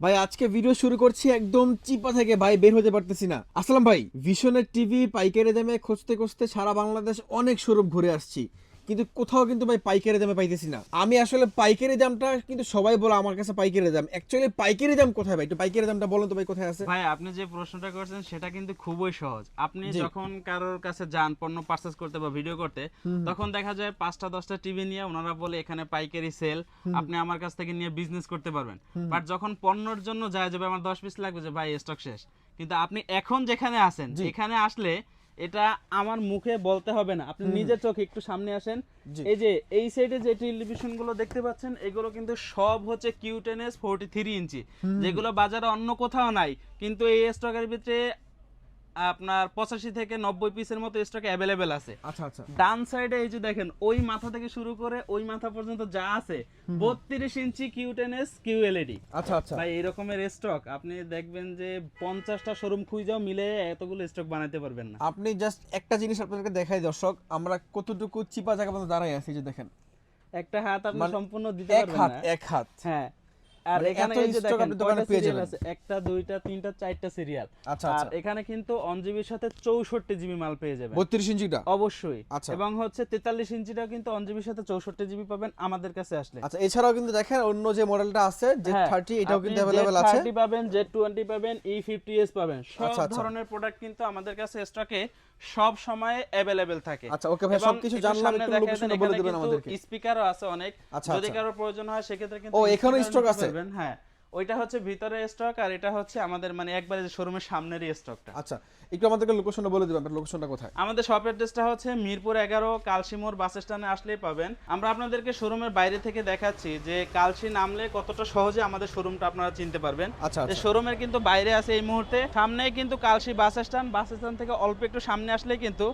ভাই আজকে ভিডিও শুরু করছি একদম চিপা থেকে, ভাই বের হতে পারতেছি না। আসসালাম ভাই, ভিশনের টিভি পাইকারি দামে খুঁজতে খুঁজতে সারা বাংলাদেশ অনেক শোরুম ঘুরে আসছি, কিন্তু কোথাও কিন্তু ভাই পাইকারি দামে পাইতেছি না। আমি আসলে পাইকারি দামটা, কিন্তু সবাই বলে আমার কাছে পাইকারি দাম, অ্যাকচুয়ালি পাইকারি দাম কোথায় ভাই? একটু পাইকারি দামটা বলেন তো ভাই, কোথায় আছে? ভাই আপনি যে প্রশ্নটা করছেন সেটা কিন্তু খুবই সহজ। আপনি জি। যখন কারোর কাছে যান পণ্য পারচেজ করতে বা ভিডিও করতে, তখন দেখা যায় 5টা 10টা টিভি নিয়ে ওনারা বলে এখানে পাইকারি সেল, আপনি আমার কাছ থেকে নিয়ে বিজনেস করতে পারবেন। বাট যখন পণ্যর জন্য যায় যে ভাই আমার 10 পিস লাগবে, যে ভাই স্টক শেষ, কিন্তু আপনি এখন যেখানে আছেন এখানে আসলে এটা আমার মুখে বলতে হবে না, আপনি নিজের চোখে একটু সামনে আসেন। জি। এই যে এই সাইডে যে টেলিভিশন গুলো দেখতে পাচ্ছেন, এগুলো কিন্তু সব হচ্ছে কিউ10s 43 ইঞ্চি, যেগুলো বাজারে অন্য কোথাও নাই, কিন্তু এই স্টকের ভিতরে আপনার 85 থেকে 90 পিসের মতো স্টক অ্যাভেলেবেল আছে। আচ্ছা আচ্ছা। ডান সাইডে এই যে দেখেন, ওই মাথা থেকে শুরু করে ওই মাথা পর্যন্ত যা আছে 32 ইঞ্চি কিউ10s কিউএলইডি। আচ্ছা আচ্ছা। ভাই এই রকমের স্টক আপনি দেখবেন যে 50টা শোরুম খুঁজেও মিলে এতগুলো স্টক বানাতে পারবেন না। আপনি জাস্ট একটা জিনিস আপনাদেরকে দেখাই দর্শক, আমরা কতটুকু চিপা জায়গা মতো দাঁড়াই আছি, যে দেখেন একটা হাত আপনি মানে সম্পূর্ণ দিতে এক পারবেন হাত, না। এক হাত। হ্যাঁ, আর মানে এখানে এত এই যে stock দেখেন আপনি দোকানে কয়টা পেয়ে সিরিয়াল যাবেন। আছে, একটা দুইটা তিনটা চারটা সিরিয়াল। আচ্ছা আর আচ্ছা। এখানে কিন্তু 1 জিবির সাথে 64 জিবি মাল পেয়ে যাবেন। 32 ইঞ্চিটা? অবশ্যই। আচ্ছা। এবং হচ্ছে 43 ইঞ্চিটাও কিন্তু 1 জিবির সাথে 64 জিবি পাবেন আমাদের কাছে আসলে। আচ্ছা, এছাড়াও কিন্তু দেখেন অন্য যে মডেলটা আছে হ্যাঁ, Z30, এটাও আপনি কিন্তু अवेलेबल আছে। Z30 পাবেন, Z20 পাবেন, E50s পাবেন। সব আচ্ছা, আচ্ছা। ধরনের প্রোডাক্ট কিন্তু আমাদের কাছে স্টকে সব সময় अवेलेबल থাকে। আচ্ছা, ওকে ভাই, এবং সবকিছু একটু জানলাম, সামনে একটু দেখায় লোকেশনটা দেন, বলে এখানে দিবেন কিন্তু আমাদেরকে। স্পিকারও আছে অনেক। আচ্ছা, যদি আচ্ছা। কারোর প্রয়োজন হয় সেক্ষেত্রে কিন্তু ও, এখানেও speaker স্টক নিতে আছে? পারবেন। হ্যাঁ, ওইটা হচ্ছে ভিতরে স্টক, আর এটা হচ্ছে আমাদের মানে একবারে যে শোরুমের সামনেরই স্টকটা। আচ্ছা, একটু আমাদেরকে লোকেশনটা বলে দিবেন, আপনার লোকেশনটা কোথায়? আমাদের শপ অ্যাড্রেসটা হচ্ছে মিরপুর 11, কালশিমোড় বাস স্ট্যান্ডে আসলেই পাবেন। আমরা আপনাদেরকে শোরুমের বাইরে থেকে দেখাচ্ছি যে কালশি নামলে কতটা সহজে আমাদের শোরুমটা আপনারা চিনতে পারবেন। আচ্ছা, যে আচ্ছা। শোরুমের কিন্তু বাইরে আছে এই মুহূর্তে, সামনেই কিন্তু Kalshi bus stand. Bus stand থেকে অল্প একটু সামনে আসলেই কিন্তু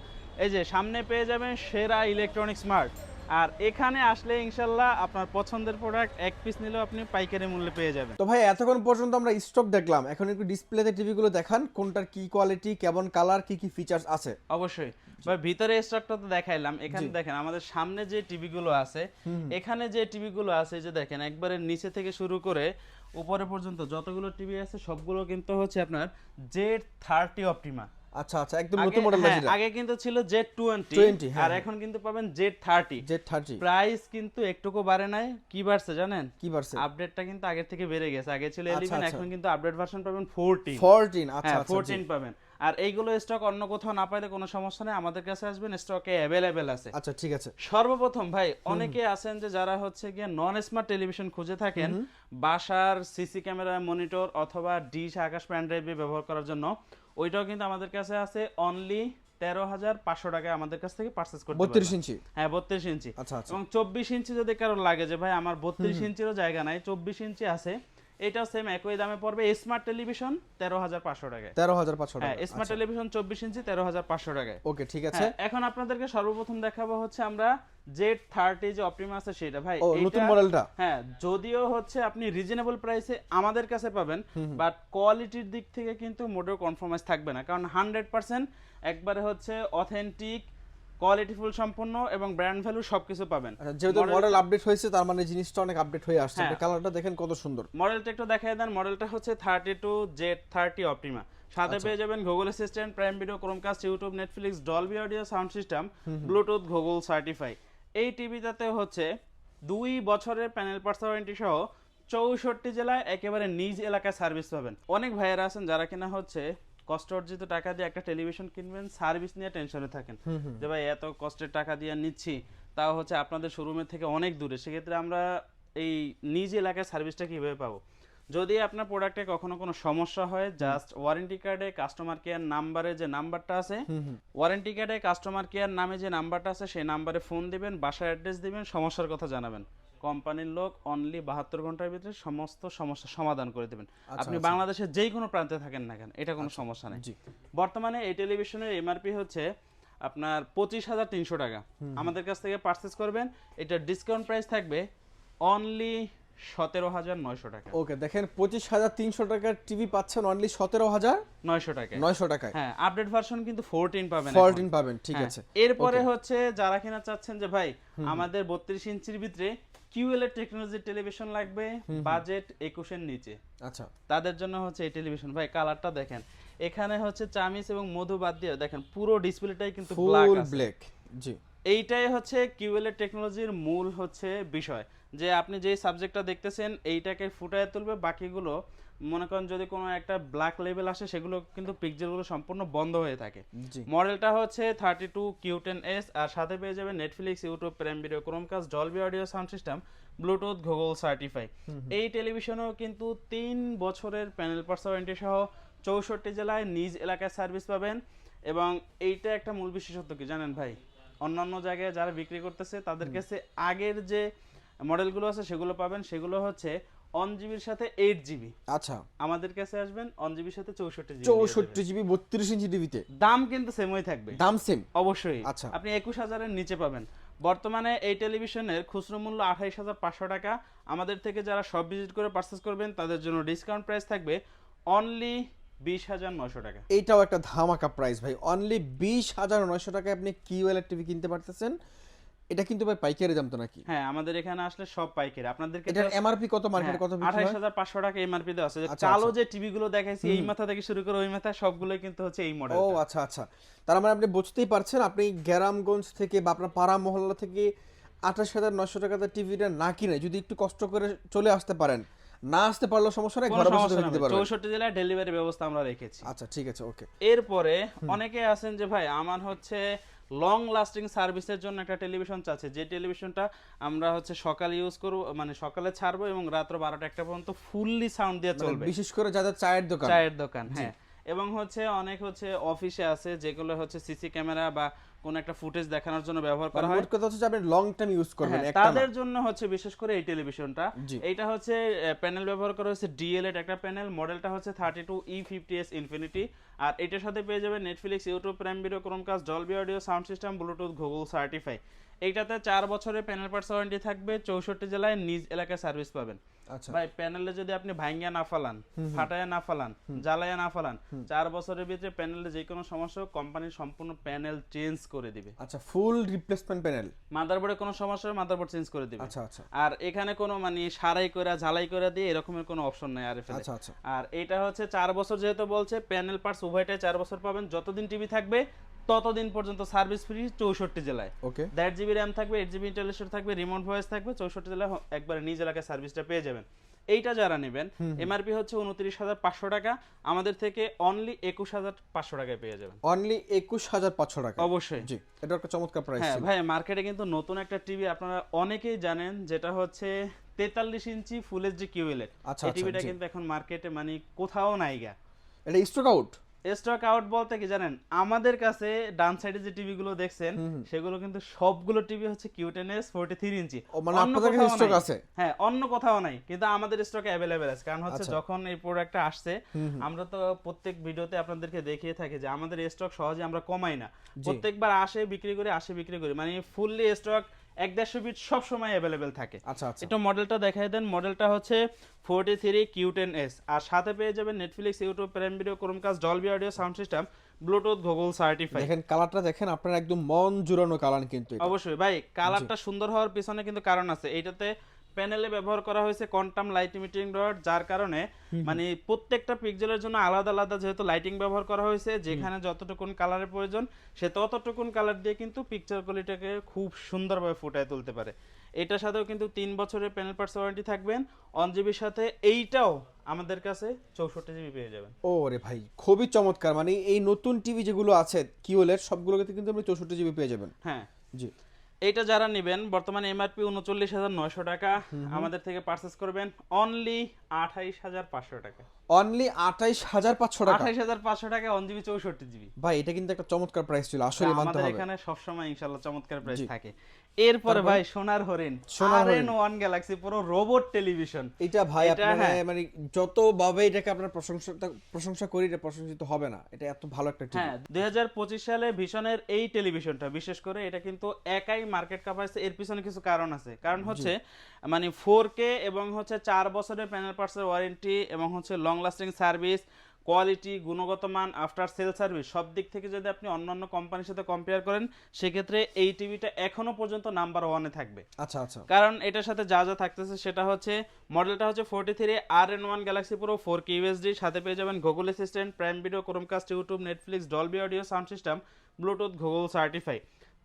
এই যে সামনে পেয়ে যাবেন সেরা ইলেকট্রনিক্স মার্ট। আর এখানে আসলে ইনশাল্লাহ আপনার পছন্দের প্রোডাক্ট এক পিস নিলেও আপনি পাইকারি মূল্যে পেয়ে যাবেন। তো ভাই এতক্ষণ পর্যন্ত আমরা স্টক দেখলাম, এখন একটু ডিসপ্লেতে টিভিগুলো দেখান, কোনটার কি কোয়ালিটি, কেমন কালার, কি কি ফিচার্স আছে। অবশ্যই ভাই, ভিতরে স্টকটা তো দেখাইলাম। এখানে জি। দেখেন আমাদের সামনে যে টিভি গুলো আছে, এখানে যে টিভি গুলো আছে, এই যে দেখেন একবারে নিচে থেকে শুরু করে উপরে পর্যন্ত যতগুলো টিভি আছে সবগুলো কিন্তু হচ্ছে আপনার Z30 অপটিমা। আচ্ছা আচ্ছা, একদম নতুন মডেল যেটা। আগে কিন্তু ছিল Z20, 20, হ্যাঁ, আর হ্যাঁ। এখন কিন্তু পাবেন Z30। Z30 প্রাইস কিন্তু একটুকু বাড়ে নাই। কি বাড়ছে জানেন? কি বাড়ছে? আপডেটটা কিন্তু আগের থেকে বেড়ে গেছে। আগে ছিল আচ্ছা, 11, আচ্ছা। এখন কিন্তু আপডেট ভার্সন পাবেন 14। 14, আচ্ছা হ্যাঁ, আচ্ছা। 14 পাবেন। আর এইগুলো স্টক অন্য কোথাও না পাইলে কোনো সমস্যা নেই, আমাদের কাছে আসবেন, স্টকে অ্যাভেলেবেল আছে। আচ্ছা, ঠিক আছে। সর্বপ্রথম ভাই, অনেকে আছেন যে যারা হচ্ছে গিয়ে নন স্মার্ট টেলিভিশন খুঁজে থাকেন বাসার সিসি ক্যামেরা, মনিটর অথবা ডিশ, আকাশ, প্যান ড্রাইভে ব্যবহার করার জন্য, ওইটাও কিন্তু আমাদের কাছে আছে অনলি 13,500 টাকায় আমাদের কাছ থেকে পারচেজ করতে 32 ইঞ্চি? হ্যাঁ, 32 ইঞ্চি। আচ্ছা আচ্ছা। এবং 24 ইঞ্চি যদি কারোর লাগে যে ভাই আমার 32 ইঞ্চিরও জায়গা নাই, 24 ইঞ্চি আছে, এটাও সেম একই দামে পড়বে। স্মার্ট টেলিভিশন 13,500 টাকায়। 13,500 হ্যাঁ, টাকা। স্মার্ট টেলিভিশন 24 ইঞ্চি 13,500 টাকায়। ওকে, ঠিক আছে। হ্যাঁ, এখন আপনাদেরকে সর্বপ্রথম দেখাবো হচ্ছে আমরা Z30 যে অপটিমা আছে সেটা। ভাই ও, এইটা- নতুন মডেলটা? হ্যাঁ, যদিও হচ্ছে আপনি রিজনেবল প্রাইসে আমাদের কাছে পাবেন, বাট কোয়ালিটির দিক থেকে কিন্তু মোটেও কনফার্মাইজ থাকবে না, কারণ 100% একবারে হচ্ছে অথেন্টিক, কোয়ালিটিফুল সম্পন্ন এবং ব্র্যান্ড ভ্যালু সবকিছু পাবেন। আচ্ছা, যেহেতু মডেল আপডেট হয়েছে তার মানে জিনিসটা অনেক আপডেট হয়ে আসছে। হ্যাঁ। আপনি কালারটা দেখেন কত সুন্দর। মডেলটা একটু দেখাই দেন। মডেলটা হচ্ছে 32 Z30 অপটিমা। সাথে পেয়ে যাবেন Google assistant, prime video, Chromecast, YouTube, Netflix, Dolby audio sound system, Bluetooth, Google certify. এই টিভিটাতে হচ্ছে 2 বছরের প্যানেল পার্টস ওয়ারেন্টি সহ 64 জেলায় একেবারে নিজ এলাকায় সার্ভিস পাবেন। অনেক ভাইয়েরা আছেন যারা কিনা হচ্ছে কষ্ট অর্জিত টাকা দিয়ে একটা টেলিভিশন কিনবেন, সার্ভিস নিয়ে টেনশনে থাকেন যে ভাই এত কষ্টের টাকা দিয়ে নিচ্ছি, তাও হচ্ছে আপনাদের শোরুমের থেকে অনেক দূরে। সেক্ষেত্রে আমরা এই নিজ এলাকায় সার্ভিসটা কিভাবে পাবো? যদি আপনার প্রোডাক্টে কখনো কোনো সমস্যা হয়, জাস্ট ওয়ারেন্টি কার্ডে কাস্টমার কেয়ার নাম্বারে যে নাম্বারটা আছে, ওয়ারেন্টি কার্ডে কাস্টমার কেয়ার নামে যে নাম্বারটা আছে সেই নাম্বারে ফোন দিবেন, বাসার অ্যাড্রেস দিবেন, সমস্যার কথা জানাবেন। কোম্পানির লোক অনলি 72 ঘন্টার ভিতরে সমস্ত সমস্যার সমাধান করে দেবেন। আপনি বাংলাদেশের যেই কোনো প্রান্তে থাকেন না কেন, এটা কোনো সমস্যা নেই। জি। বর্তমানে এই টেলিভিশনের এমআরপি হচ্ছে আপনার 25,300 টাকা। আমাদের কাছ থেকে পারচেজ করবেন, এটা ডিসকাউন্ট প্রাইস থাকবে অনলি 17,900 টাকা। ওকে, দেখেন 25,300 টাকার টিভি পাচ্ছেন অনলি 900 টাকা। 17,900 টাকায়। হ্যাঁ, আপডেট ভার্সন কিন্তু 14 পাবেন। 14 পাবেন, ঠিক হ্যাঁ, আছে। এরপরে হচ্ছে যারা কিনা চাচ্ছেন যে ভাই আমাদের 32 ইঞ্চির ভিতরে কিউএলএ টেকনোলজি টেলিভিশন লাগবে, বাজেট 21 এর নিচে, আচ্ছা তাদের জন্য হচ্ছে এই টেলিভিশন। ভাই কালারটা দেখেন, এখানে হচ্ছে চামিস এবং মধু বাদ দিয়ে দেখেন পুরো ডিসপ্লেটাই কিন্তু ব্ল্যাক ফুল আছে। ব্ল্যাক, জি। এইটাই হচ্ছে কিউএলএ টেকনোলজির মূল হচ্ছে বিষয়, যে আপনি যেই সাবজেক্টটা দেখতেছেন এইটাকে ফুটায় তুলবে, বাকিগুলো মনে করেন যদি কোনো একটা ব্ল্যাক লেভেল আসে সেগুলো কিন্তু পিকচারগুলো সম্পূর্ণ বন্ধ হয়ে থাকে। জি মডেলটা হচ্ছে 32Q10S, আর সাথে পেয়ে যাবে Netflix, YouTube, prime video, Chromecast, Dolby audio sound system, Bluetooth, Google certify. এই টেলিভিশনেও কিন্তু 3 বছরের প্যানেল পার্টস ওয়ারেন্টি সহ 64 জেলায় নিজ এলাকায় সার্ভিস পাবেন। এবং এইটা একটা মূল বিশেষত্ব কি জানেন ভাই, অন্যান্য জায়গায় যারা বিক্রি করতেছে তাদের কাছে আগের যে মডেলগুলো আছে সেগুলো পাবেন, সেগুলো হচ্ছে 1GB সাথে 8GB। আচ্ছা, আমাদের কাছে আসবেন 1GB সাথে 64GB। 64GB 32 ইঞ্চি টিভিতে দাম কিন্তু সেমই থাকবে, দাম সেম অবশ্যই। আচ্ছা। আপনি 21,000 এর নিচে পাবেন। বর্তমানে এই টেলিভিশনের খুচরো মূল্য 28,500 টাকা। আমাদের থেকে যারা সব ভিজিট করে পারচেজ করবেন তাদের জন্য ডিসকাউন্ট প্রাইস থাকবে অনলি 20,900 টাকা। এইটাও একটা ধামাকা প্রাইস ভাই, অনলি 20,900 টাকায় আপনি কিউএলএড টিভি কিনতে পারতেছেন। এটা কিন্তু ভাই পাইকারি দাম তো নাকি? হ্যাঁ, আমাদের এখানে আসলে সব পাইকারি। আপনাদেরকে এটার এমআরপি কত, মার্কেটে কত বিক্রি হয়? 28,500 টাকা এমআরপি দেওয়া আছে। যে আচ্ছা, কালো আচ্ছা। যে টিভি গুলো দেখাইছি এই মাথা থেকে শুরু করে ওই মাথা সবগুলোই কিন্তু হচ্ছে এই মডেল। ও আচ্ছা আচ্ছা, তার মানে আপনি বুঝতেই পারছেন, আপনি গ্রামগঞ্জ থেকে বা আপনার পাড়া মহল্লা থেকে 28,900 টাকাতে টিভিটা না কিনে যদি একটু কষ্ট করে চলে আসতে পারেন, না আসতে পারলেও সমস্যা নেই, ঘরে বসে দেখতে পারবেন। 64 জেলায় ডেলিভারি ব্যবস্থা আমরা রেখেছি। আচ্ছা ঠিক আছে, ওকে। এরপরে অনেকে আছেন যে ভাই আমার হচ্ছে লং লাস্টিং সার্ভিসের জন্য একটা টেলিভিশন চাচ্ছে, যে টেলিভিশনটা আমরা হচ্ছে সকালে ইউজ করব, মানে সকালে ছাড়বো এবং রাত্র 12টা-1টা পর্যন্ত ফুললি সাউন্ড দিয়ে চলবে। বিশেষ করে যাদের চায়ের দোকান, চায়ের দোকান, হ্যাঁ। এবং হচ্ছে অনেক হচ্ছে অফিসে আছে যেগুলো হচ্ছে সিসি ক্যামেরা বা কোন একটা ফুটেজ দেখানোর জন্য ব্যবহার করা হয়। মোট কথা হচ্ছে আপনি লং টাইম ইউজ করবেন হ্যাঁ, একটা না। তাদের জন্য হচ্ছে বিশেষ করে এই টেলিভিশনটা। জি। এইটা হচ্ছে প্যানেল ব্যবহার করা হচ্ছে ডিএলএড একটা প্যানেল, মডেলটা হচ্ছে 32E50S ইনফিনিটি। আর এটার সাথে পেয়ে যাবে Netflix, YouTube, prime video, Chromecast, Dolby audio sound system, Bluetooth, Google certify. এইটাতে 4 বছরের প্যানেল পার্টস ওয়ারেন্টি থাকবে, 64 জেলায় নিজ এলাকায় সার্ভিস পাবেন। আচ্ছা ভাই প্যানেলে যদি আপনি ভাঙ্গিয়া না ফালান, ফাটায়া না ফালান, জ্বালায়া না ফালান, 4 বছরের ভিতরে প্যানেলে যে কোনো সমস্যা কোম্পানি সম্পূর্ণ প্যানেল চেঞ্জ করে দিবে। আচ্ছা, ফুল রিপ্লেসমেন্ট প্যানেল। মাদারবোর্ডে কোনো সমস্যা হবে মাদারবোর্ড চেঞ্জ করে দিবে। আচ্ছা আচ্ছা আর এখানে কোনো মানে সারাই করে ঝালাই করে দিয়ে এরকমের কোনো অপশন নাই আরএফএল। আচ্ছা আচ্ছা। আর এটা হচ্ছে 4 বছর যেহেতু বলছে, প্যানেল পার্টস উভয়টাই 4 বছর পাবেন। যতদিন টিভি থাকবে ততদিন পর্যন্ত সার্ভিস ফ্রি 64 জেলায়। ওকে। 1.5 GB র্যাম থাকবে, 8 GB ইন্টারনেট থাকবে, রিমোট ভয়েস থাকবে, 64 জেলায় একবারে নিজ এলাকায় সার্ভিসটা পেয়ে যাবেন। এইটা যারা নেবেন এমআরপি হচ্ছে 29,500 টাকা, আমাদের থেকে অনলি 21,500 টাকায় পেয়ে যাবেন। অনলি 21,500 টাকা। অবশ্যই। জি, এটা একটা চমৎকার প্রাইস হ্যাঁ ছিল। ভাই, মার্কেটে কিন্তু নতুন একটা টিভি আপনারা অনেকেই জানেন, যেটা হচ্ছে 43 ইঞ্চি ফুল এইচডি কিউএলএড। আচ্ছা, এই আচ্ছা, টিভিটা জি। কিন্তু এখন মার্কেটে মানে কোথাও নাইগা। এটা স্টক আউট। স্টক আউট বলতে কি জানেন, আমাদের কাছে ডান সাইডে যে টিভি গুলো দেখছেন সেগুলো কিন্তু সবগুলো টিভি হচ্ছে Q10S 43 ইঞ্চি। ও, মানে অন্য আপনাদের কাছে কোথাও স্টক নাই। আছে? হ্যাঁ, অন্য কোথাও নাই, কিন্তু আমাদের স্টকে অ্যাভেলেবেল আছে। কারণ হচ্ছে আচ্ছা। যখন এই প্রোডাক্টটা আসছে, আমরা তো প্রত্যেক ভিডিওতে আপনাদেরকে দেখিয়ে থাকি যে আমাদের স্টক সহজে আমরা কমাই না। প্রত্যেকবার আসে বিক্রি করি, আসে বিক্রি করি, মানে ফুললি স্টক 1-1.5 বিট সব সময় অ্যাভেলেবেল থাকে। আচ্ছা আচ্ছা। এটা মডেলটা দেখাই দেন। মডেলটা হচ্ছে 43Q10S, আর সাথে পেয়ে যাবেন Netflix, YouTube, prime video, Chromecast, Dolby audio sound system, Bluetooth, Google certify. দেখেন কালারটা, দেখেন আপনার একদম মন জুড়ানো কালার কিন্তু এটা। অবশ্যই ভাই, কালারটা সুন্দর হওয়ার পিছনে কিন্তু কারণ আছে। এইটাতে প্যানেলে ব্যবহার করা হয়েছে কোয়ান্টাম লাইট ইমিটিং রড, যার কারণে মানে প্রত্যেকটা পিক্সেলের জন্য আলাদা আলাদা যেহেতু লাইটিং ব্যবহার করা হয়েছে, যেখানে যতটুকুন কালারের প্রয়োজন সে ততটুকুন কালার দিয়ে কিন্তু পিকচার কোয়ালিটিটাকে খুব সুন্দরভাবে ফুটিয়ে তুলতে পারে। এটার সাথেও কিন্তু 3 বছরের প্যানেল পার্টস ওয়ারেন্টি থাকবেন। 1GB সাথে এইটাও আমাদের কাছে 64GB পেয়ে যাবেন। ও রে ভাই, খুবই চমৎকার। মানে এই নতুন টিভি যেগুলো আছে কিউএলএড সবগুলোতে কিন্তু আপনি 64GB পেয়ে যাবেন। হ্যাঁ জি। এইটা যারা নেবেন বর্তমানে এমআরপি 39,900 টাকা, আমাদের থেকে পারচেজ করবেন অনলি 28,500 টাকা। অনলি 28,500 টাকা। 28,500 টাকা 1GB 64GB। ভাই এটা কিন্তু একটা চমৎকার প্রাইস ছিল, আসলে মানতে আমাদের হবে। এখানে সবসময় ইনশাআল্লাহ চমৎকার প্রাইস জি। থাকে। এরপরে ভাই সোনার হরিণ, সোনার হরিণ। RN1 গ্যালাক্সি পুরো রোবট টেলিভিশন। এটা ভাই এটা, আপনারা হ্যাঁ। মানে যত ভাবে এটাকে আপনারা প্রশংসা করি, এটা প্রশংসিত হবে না। এটা এত ভালো একটা টিভি। হ্যাঁ, 2025 সালে ভিশনের এই টেলিভিশনটা বিশেষ করে এটা কিন্তু একাই মার্কেট কাপাইছে। এর পিছনে কিছু কারণ আছে। কারণ হচ্ছে মানে 4K এবং হচ্ছে 4 বছরের প্যানেল পার্টসের ওয়ারেন্টি এবং হচ্ছে লং লাস্টিং সার্ভিস, কোয়ালিটি, গুণগত মান, আফটার সেল সার্ভিস সব দিক থেকে যদি আপনি অন্যান্য কোম্পানির সাথে কম্পেয়ার করেন, সেক্ষেত্রে এই টিভিটা এখনো পর্যন্ত নাম্বার 1-এ থাকবে। আচ্ছা আচ্ছা। কারণ এটার সাথে যা যা থাকতেছে সেটা হচ্ছে, মডেলটা হচ্ছে 43 RN1 Galaxy pro 4K UHD, সাথে পেয়ে যাবেন Google assistant, prime video, Chromecast, YouTube, Netflix, Dolby audio sound system, Bluetooth, Google certify,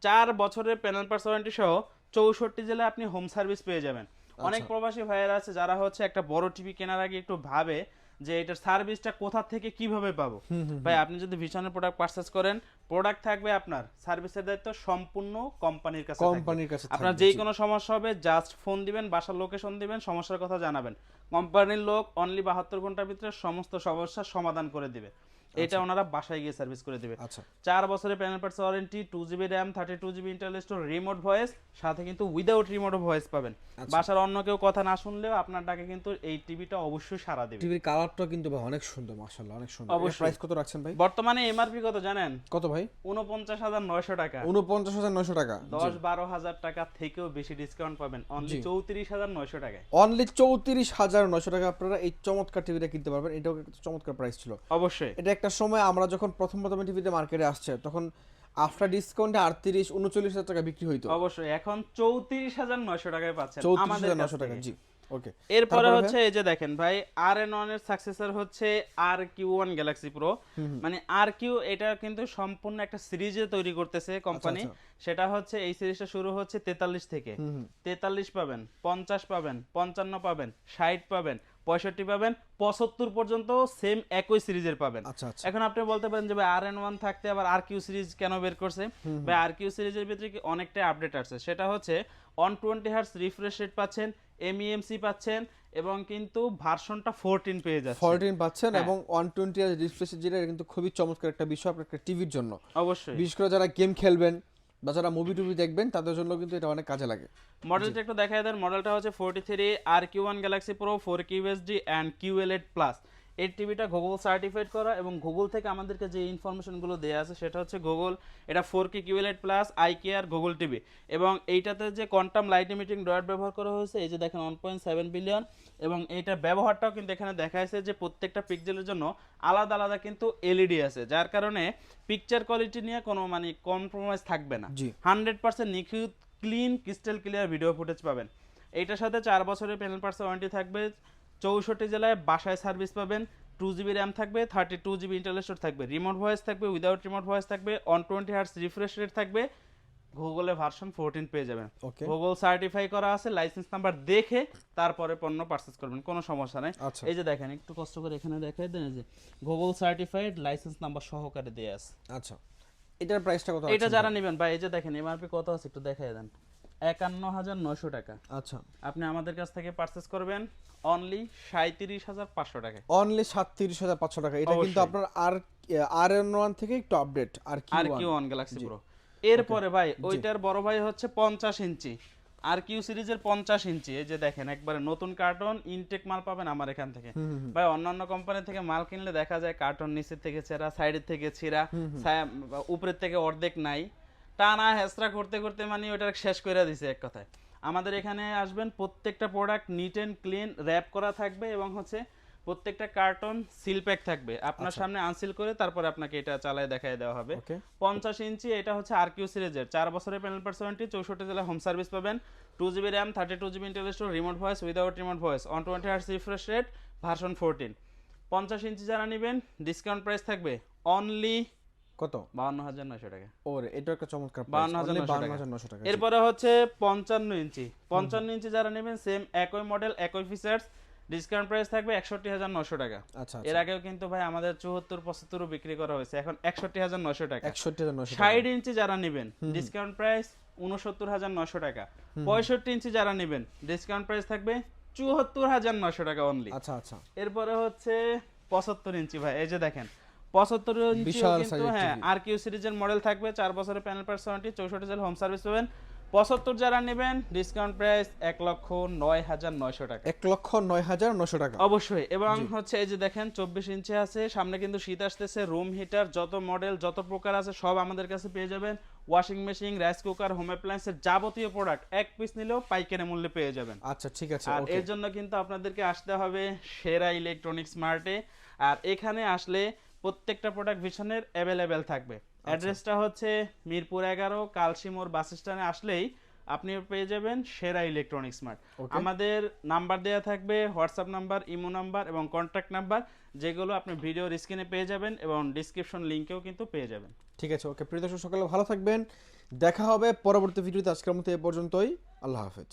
4 বছরের প্যানেল পাস ওয়ারেন্টি সহ 64 জেলায় আপনি হোম সার্ভিস পেয়ে যাবেন। অনেক প্রবাসী ভাইয়েরা আছে যারা হচ্ছে একটা বড় টিভি কেনার আগে একটু ভাবে যে এটার সার্ভিসটা কোথা থেকে কিভাবে পাবো। ভাই আপনি যদি ভিশনের প্রোডাক্ট পারচেজ করেন, প্রোডাক্ট থাকবে আপনার, সার্ভিসের দায়িত্ব সম্পূর্ণ কোম্পানির কাছে থাকবে। আপনার যেই কোনো সমস্যা হবে জাস্ট ফোন দিবেন, বাসার লোকেশন দিবেন, সমস্যার কথা জানাবেন, কোম্পানির লোক অনলি 72 ঘন্টার ভিতরে সমস্ত সমস্যার সমাধান করে দিবে। এটা ওনারা বাসায় গিয়ে সার্ভিস করে দিবে। আচ্ছা। 4 বছরের panel parts warranty, 2GB RAM, 32GB internal store, remote voice, সাথে কিন্তু উইদাউট রিমোট ভয়েস পাবেন। বাসার অন্য কেউ কথা না শুনলেও আপনার ডাকে কিন্তু এই টিভিটা অবশ্যই সাড়া দেবে। টিভির কালারটা কিন্তু ভাই অনেক সুন্দর, মাশাআল্লাহ অনেক সুন্দর। অবশ্যই। প্রাইস কত রাখছেন ভাই? বর্তমানে এমআরপি কত জানেন? কত ভাই? ৪৯,৯০০ টাকা। ৪৯,৯০০ টাকা। ১০-১২,০০০ টাকা থেকেও বেশি ডিসকাউন্ট পাবেন অনলি ৩৪,৯০০ টাকায়। অনলি ৩৪,৯০০ টাকা আপনারা এই চমৎকার টিভিটা কিনতে পারবেন। এটাও একটা চমৎকার প্রাইস ছিল। অবশ্যই। এটা একটা সময় আমরা যখন প্রথম টিভিতে মার্কেটে আসছে, তখন আফটার ডিসকাউন্টে ৩৮-৩৯,০০০ টাকা বিক্রি হইতো। অবশ্যই এখন ৩৪,৯০০ টাকায় পাচ্ছেন আমাদের ৩৪,৯০০ টাকা। জি, ওকে। এরপরে হচ্ছে এই যে দেখেন ভাই, RN1 এর সাকসেসর হচ্ছে RQ1 গ্যালাক্সি প্রো। মানে RQ এটা কিন্তু সম্পূর্ণ একটা সিরিজে তৈরি করতেছে কোম্পানি। সেটা হচ্ছে এই সিরিজটা শুরু হচ্ছে 43 থেকে। 43 পাবেন, 50 পাবেন, 55 পাবেন, 60 পাবেন, 65 পাবেন, 75 পর্যন্ত সেম একই সিরিজের পাবেন। এখন আপনি বলতে পারেন যে ভাই RN1 থাকতে আবার RQ সিরিজ কেন বের করছে? ভাই RQ সিরিজের ভিতরে কি অনেকটা আপডেট আসছে। সেটা হচ্ছে 120 হার্টজ রিফ্রেশ রেট পাচ্ছেন, MEMC পাচ্ছেন, এবং কিন্তু ভার্সনটা 14 পেয়ে যাচ্ছে। 14 পাচ্ছেন এবং 120 হার্জ রিফ্রেশ রেট, এটা কিন্তু খুবই চমৎকার একটা বিষয় আপনার একটা টিভির জন্য। অবশ্যই। বিশেষ করে যারা গেম খেলবেন বা যারা মুভি টুভি দেখবেন তাদের জন্য কিন্তু এটা অনেক কাজে লাগে। মডেলটা একটু দেখায় দেন। মডেলটা হচ্ছে 43 RQ1 galaxy pro 4K UHD and QLED plus. এই টিভিটা গুগল সার্টিফাইড করা, এবং গুগল থেকে আমাদেরকে যে ইনফরমেশনগুলো দেওয়া আছে সেটা হচ্ছে গুগল, এটা 4K QLED plus IKR Google TV, এবং এইটাতে যে কোয়ান্টাম লাইট ইমিটিং ডট ব্যবহার করা হয়েছে, এই যে দেখেন 1.7 বিলিয়ন, এবং এইটার ব্যবহারটাও কিন্তু এখানে দেখা যাচ্ছে যে প্রত্যেকটা পিক্সেলের জন্য আলাদা আলাদা কিন্তু এলইডি আছে, যার কারণে পিকচার কোয়ালিটি নিয়ে কোনো মানে কম্প্রোমাইজ থাকবে না। 100% নিখুঁত clean crystal clear video footage পাবেন। এইটার সাথে 4 বছরের প্যানেল পার্টস ওয়ারেন্টি থাকবে, 64 জেলায় বাসায় সার্ভিস পাবেন, 2GB RAM থাকবে, 32GB ইন্টারনাল স্টোর থাকবে, রিমোট ভয়েস থাকবে, উইদাউট রিমোট ভয়েস থাকবে, 120 হার্টজ রিফ্রেশ রেট থাকবে, গুগলে ভার্সন 14 পেয়ে যাবেন। গুগল সার্টিফাই করা আছে, লাইসেন্স নাম্বার দেখে তারপরে পণ্য পারচেজ করবেন, কোনো সমস্যা নাই। এই যে দেখেন, একটু কষ্ট করে এখানে দেখাই দেন যে গুগল সার্টিফাইড লাইসেন্স নাম্বার সহকারে দেয়া আছে। আচ্ছা, এটার প্রাইসটা কত? এটা যারা নেবেন ভাই, এই যে দেখেন এমআরপি কত আছে একটু দেখাই দেন, ৫১,৯০০ টাকা। আচ্ছা, আপনি আমাদের কাছ থেকে পারচেজ করবেন অনলি ৩৭,৫০০ টাকায়। অনলি ৩৭,৫০০ টাকা। এটা কিন্তু আপনার RN1 থেকে একটু আপডেট, RQ1 গ্যালাক্সি প্রো। এরপরে ভাই ওইটার বড় ভাই হচ্ছে 50 ইঞ্চি RQ সিরিজের 50 ইঞ্চি। এই যে দেখেন একবারে নতুন কার্টন, ইনটেক মাল পাবেন আমার এখান থেকে। ভাই অন্যান্য কোম্পানি থেকে মাল কিনলে দেখা যায় কার্টন নিচের থেকে ছেঁড়া, সাইডের থেকে ছিঁড়া, উপরের থেকে অর্ধেক নাই, টানা হেসরা করতে করতে মানে ওটা শেষ করে দিছে এক কথায়। আমাদের এখানে আসবেন, প্রত্যেকটা product neat and clean wrap করা থাকবে, এবং হচ্ছে প্রত্যেকটা কার্টন সিল প্যাক থাকবে। আপনার সামনে আনসিল করে তারপরে আপনাকে এটা চালায় দেখায় দেওয়া হবে। 50 ইঞ্চি, এটা হচ্ছে RQ সিরিজের 4 বছরের প্যানেল পার্টস ওয়ারেন্টি, 64 জেলা হোম সার্ভিস পাবেন, 2GB RAM, 32GB internal store, remote voice, without remote voice, 120 hertz refresh rate, version 14। 50 ইঞ্চি যারা নেবেন ডিসকাউন্ট প্রাইস থাকবে অনলি কত? ৫২,৯০০ টাকা। ওরে, এটা একটা চমৎকার প্রাইস, ৫২,৯০০ টাকা। এরপরে হচ্ছে 55 ইঞ্চি। 55 ইঞ্চি যারা নেবেন সেম একই মডেল একই ফিচারস, ডিসকাউন্ট প্রাইস থাকবে ৬১,৯০০ টাকা। আচ্ছা, এর আগেও কিন্তু ভাই আমাদের ৭৪-৭৫ বিক্রি করা হয়েছে, এখন ৬১,৯০০ টাকা। ৬১,৯০০। ৬০ ইঞ্চি যারা নেবেন ডিসকাউন্ট প্রাইস ৬৯,৯০০ টাকা। ৬৫ ইঞ্চি যারা নেবেন ডিসকাউন্ট প্রাইস থাকবে ৭৪,৯০০ টাকা অনলি। আচ্ছা আচ্ছা। এরপরে হচ্ছে ৭৫ ইঞ্চি ভাই, এই যে দেখেন ৭৫ ইঞ্চি কিন্তু হ্যাঁ RQ সিরিজের মডেল থাকবে, 4 বছরের প্যানেল পার্টস ওয়ারেন্টি, 64 জেলা হোম সার্ভিস পাবেন, 75 যারা নেবেন ডিসকাউন্ট প্রাইস 1,09,900 টাকা। 1,09,900 টাকা। অবশ্যই। এবং হচ্ছে এই যে দেখেন 24 ইঞ্চি আছে, সামনে কিন্তু শীত আসতেছে, রুম হিটার যত মডেল যত প্রকার আছে সব আমাদের কাছে পেয়ে যাবেন। Washing machine, rice cooker, home অ্যাপ্লায়েন্সের যাবতীয় প্রোডাক্ট এক পিস নিলেও পাইকারি মূল্যে পেয়ে যাবেন। আচ্ছা ঠিক আছে, আর ওকে। এর জন্য কিন্তু আপনাদেরকে আসতে হবে সেরা ইলেকট্রনিক্স মার্টে। আর এখানে আসলে প্রত্যেকটা প্রোডাক্ট ভিশনের অ্যাভেলেবেল থাকবে। অ্যাড্রেসটা হচ্ছে মিরপুর 11 কালশিমোর বাস স্ট্যান্ডে আসলেই আপনি পেয়ে যাবেন সেরা ইলেকট্রনিক্স মার্ট। আমাদের নাম্বার দেওয়া থাকবে, হোয়াটসঅ্যাপ নাম্বার, ইমো নাম্বার এবং কন্ট্যাক্ট নাম্বার, যেগুলো আপনি ভিডিওর স্ক্রিনে পেয়ে যাবেন এবং ডিসক্রিপশন লিংকেও কিন্তু পেয়ে যাবেন। ঠিক আছে, ওকে। প্রিয় দর্শক, সকালে ভালো থাকবেন, দেখা হবে পরবর্তী ভিডিওতে। আজকের মতো এ পর্যন্তই, আল্লাহ হাফেজ।